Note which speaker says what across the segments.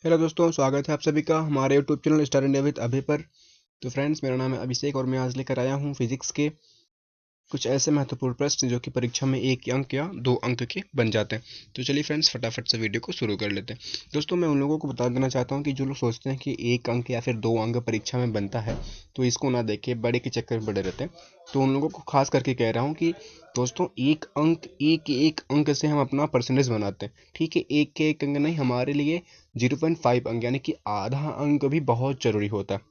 Speaker 1: Hello दोस्तों, स्वागत है आप सभी का हमारे YouTube channel Star India with Abhay पर। तो फ्रेंड्स, मेरा नाम है अभिषेक और मैं आज लेकर आया हूँ फिजिक्स के कुछ ऐसे महत्वपूर्ण प्रश्न जो कि परीक्षा में 1 अंक या 2 अंक के बन जाते हैं। तो चलिए फ्रेंड्स, फटाफट से वीडियो को शुरू कर लेते हैं। दोस्तों, मैं उन लोगों को बता देना चाहता हूँ कि जो लोग सोचते हैं कि 1 अंक या फिर 2 अंक परीक्षा में बनता है, तो इसको ना देखे बड़े के चक्कर में पड़े रहते हैं। तो उन लोगों को खास करके कह रहा हूँ कि दोस्तों, 1 अंक से हम अपना परसेंटेज बनाते हैं। ठीक है, एक के 1 अंक नहीं, हमारे लिए 0.5 अंक यानी कि आधा अंक भी बहुत जरूरी होता है।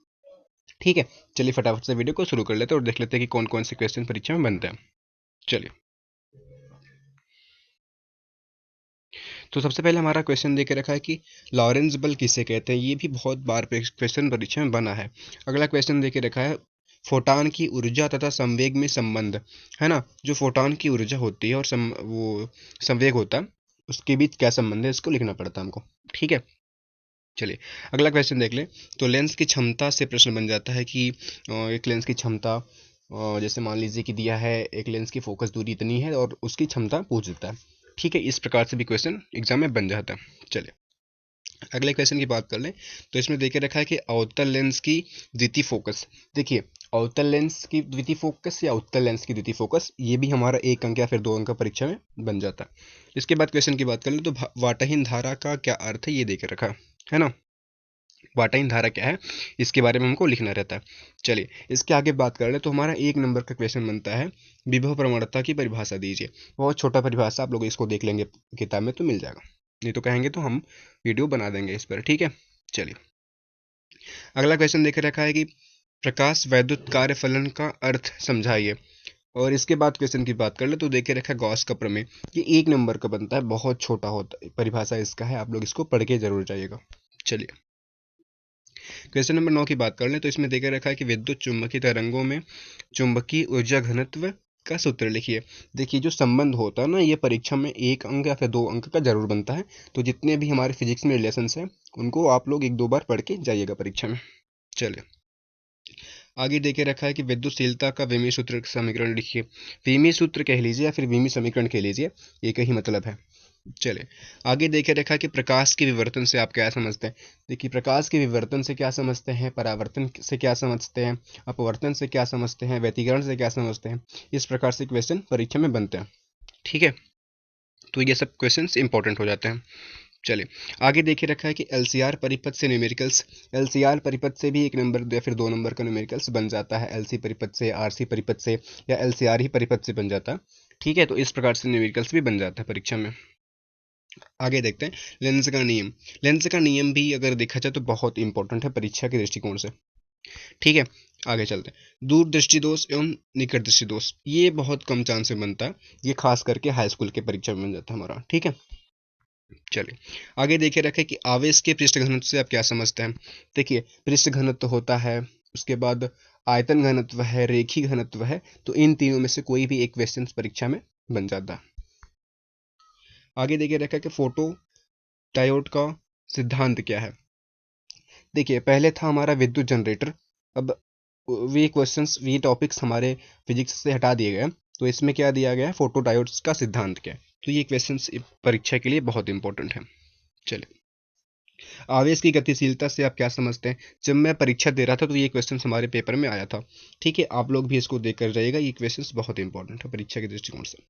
Speaker 1: ठीक है, चलिए फटाफट से वीडियो को शुरू कर लेते हैं और देख लेते हैं कि कौन कौन से क्वेश्चन परीक्षा में बनते हैं। चलिए, तो सबसे पहले हमारा क्वेश्चन दे के रखा है कि लॉरेंस बल किसे कहते हैं। ये भी बहुत बार क्वेश्चन परीक्षा में बना है। अगला क्वेश्चन दे के रखा है फोटान की ऊर्जा तथा संवेग में संबंध। है ना, जो फोटान की ऊर्जा होती है और वो संवेग होता है, उसके बीच क्या संबंध है, इसको लिखना पड़ता है हमको। ठीक है, चलिए अगला क्वेश्चन देख ले। तो लेंस की क्षमता से प्रश्न बन जाता है कि एक लेंस की क्षमता, जैसे मान लीजिए कि दिया है एक लेंस की फोकस दूरी इतनी है और उसकी क्षमता पूछ देता है। ठीक है, इस प्रकार से भी क्वेश्चन एग्जाम में बन जाता है। चलिए अगले क्वेश्चन की बात कर लें। तो इसमें देखे रखा है कि अवतल लेंस की द्वितीय फोकस। देखिए, अवतल लेंस की द्वितीय फोकस या उत्तल लेंस की द्वितीय फोकस, ये भी हमारा 1 अंक या फिर 2 अंक का परीक्षा में बन जाता है। इसके बाद क्वेश्चन की बात कर लें तो वाटहीन धारा का क्या अर्थ है, ये देखे रखा है ना। वाटाइन धारा क्या है, इसके बारे में हमको लिखना रहता है। चलिए इसके आगे बात कर ले तो हमारा 1 नंबर का क्वेश्चन बनता है विभव प्रवणता की परिभाषा दीजिए। बहुत छोटा परिभाषा, आप लोग इसको देख लेंगे किताब में तो मिल जाएगा, नहीं तो कहेंगे तो हम वीडियो बना देंगे इस पर। ठीक है, चलिए अगला क्वेश्चन देख रखा है कि प्रकाश वैद्युत कार्य फलन का अर्थ समझाइए। और इसके बाद क्वेश्चन की बात कर ले तो देखे रखा है गॉस का प्रमेय। ये 1 नंबर का बनता है, बहुत छोटा होता है, परिभाषा इसका है, आप लोग इसको पढ़ के जरूर जाइएगा। चलिए क्वेश्चन नंबर 9 की बात कर लें तो इसमें देखा रखा है कि विद्युत चुम्बकीय तरंगों में चुंबकीय ऊर्जा घनत्व का सूत्र लिखिए। देखिए, जो संबंध होता है ना, ये परीक्षा में 1 अंक या फिर 2 अंक का जरूर बनता है। तो जितने भी हमारे फिजिक्स में रिलेशंस हैं, उनको आप लोग 1-2 बार पढ़ के जाइएगा परीक्षा में। चलिए आगे देखे रखा है कि विद्युतशीलता का विमीय सूत्र समीकरण लिखिए। विमीय सूत्र कह लीजिए या फिर विमीय समीकरण कह लीजिए, एक ही मतलब है। चले आगे देखे रखा कि प्रकाश के विवर्तन से आप क्या समझते हैं। देखिए, प्रकाश के विवर्तन से क्या समझते हैं, परावर्तन से क्या समझते हैं, अपवर्तन से क्या समझते हैं, व्यतिकरण से क्या समझते हैं। इस प्रकार से क्वेश्चन परीक्षा में बनते हैं। ठीक है, तो ये सब क्वेश्चंस इंपॉर्टेंट हो जाते हैं। चलिए आगे देखे रखा है कि एलसीआर परिपथ से न्यूमेरिकल्स। एलसीआर परिपथ से भी 1 नंबर या फिर 2 नंबर का न्यूमेरिकल्स बन जाता है। एलसी परिपथ से, आरसी परिपथ से या एलसीआर ही परिपथ से बन जाता है। ठीक है, तो इस प्रकार से न्यूमेरिकल्स भी बन जाता है परीक्षा में। आगे देखते हैं लेंस का नियम। लेंस का नियम भी अगर देखा जाए तो बहुत इंपॉर्टेंट है परीक्षा के दृष्टिकोण से। ठीक है, आगे चलते हैं। दूर दृष्टि दोष एवं निकट दृष्टि दोष, ये बहुत कम चांस में बनता है। ये खास करके हाई स्कूल के परीक्षा में बन जाता है हमारा। ठीक है, चलिए आगे देखे रखे कि आवेश के पृष्ठ घनत्व से आप क्या समझते हैं। देखिए, पृष्ठ घनत्व होता है, उसके बाद आयतन घनत्व है, रेखी घनत्व है। तो इन तीनों में से कोई भी एक क्वेश्चन परीक्षा में बन जाता है। आगे देखे रखा कि फोटो डायोड का सिद्धांत क्या है। देखिए, पहले था हमारा विद्युत जनरेटर। अब वे क्वेश्चंस, वे टॉपिक्स हमारे फिजिक्स से हटा दिए गए। तो इसमें क्या दिया गया है, फोटो डायोड्स का सिद्धांत क्या है। तो ये क्वेश्चंस परीक्षा के लिए बहुत इंपॉर्टेंट है। चलिए आवेश की गतिशीलता से आप क्या समझते हैं। जब मैं परीक्षा दे रहा था तो ये क्वेश्चन हमारे पेपर में आया था। ठीक है, आप लोग भी इसको देख कर जाइएगा, ये क्वेश्चन बहुत इंपॉर्टेंट है परीक्षा के दृष्टिकोण से।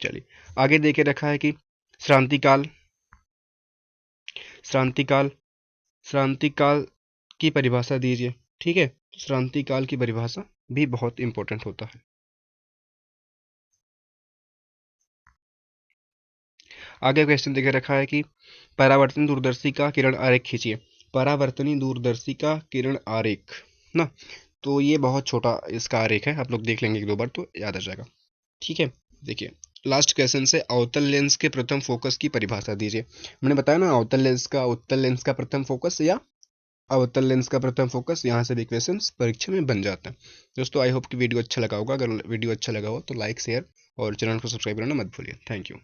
Speaker 1: चलिए आगे देखे रखा है कि श्रांतिकाल। श्रांतिकाल श्रांतिकाल की परिभाषा दीजिए। ठीक है, श्रांतिकाल की परिभाषा भी बहुत इंपॉर्टेंट होता है। आगे क्वेश्चन देखे रखा है कि परावर्तन दूरदर्शी का किरण आरेख खींचिए। परावर्तनी दूरदर्शी का किरण आरेख ना, तो ये बहुत छोटा इसका आरेख है, आप लोग देख लेंगे 1-2 बार तो याद आ जाएगा। ठीक है, देखिए लास्ट क्वेश्चन से अवतल लेंस के प्रथम फोकस की परिभाषा दीजिए। मैंने बताया ना, अवतल लेंस का, उत्तल लेंस का प्रथम फोकस या अवतल लेंस का प्रथम फोकस, यहाँ से भी क्वेश्चन परीक्षा में बन जाता है। दोस्तों, आई होप कि वीडियो अच्छा लगा होगा। अगर वीडियो अच्छा लगा हो तो लाइक, शेयर और चैनल को सब्सक्राइब करना मत भूलिए। Thank you.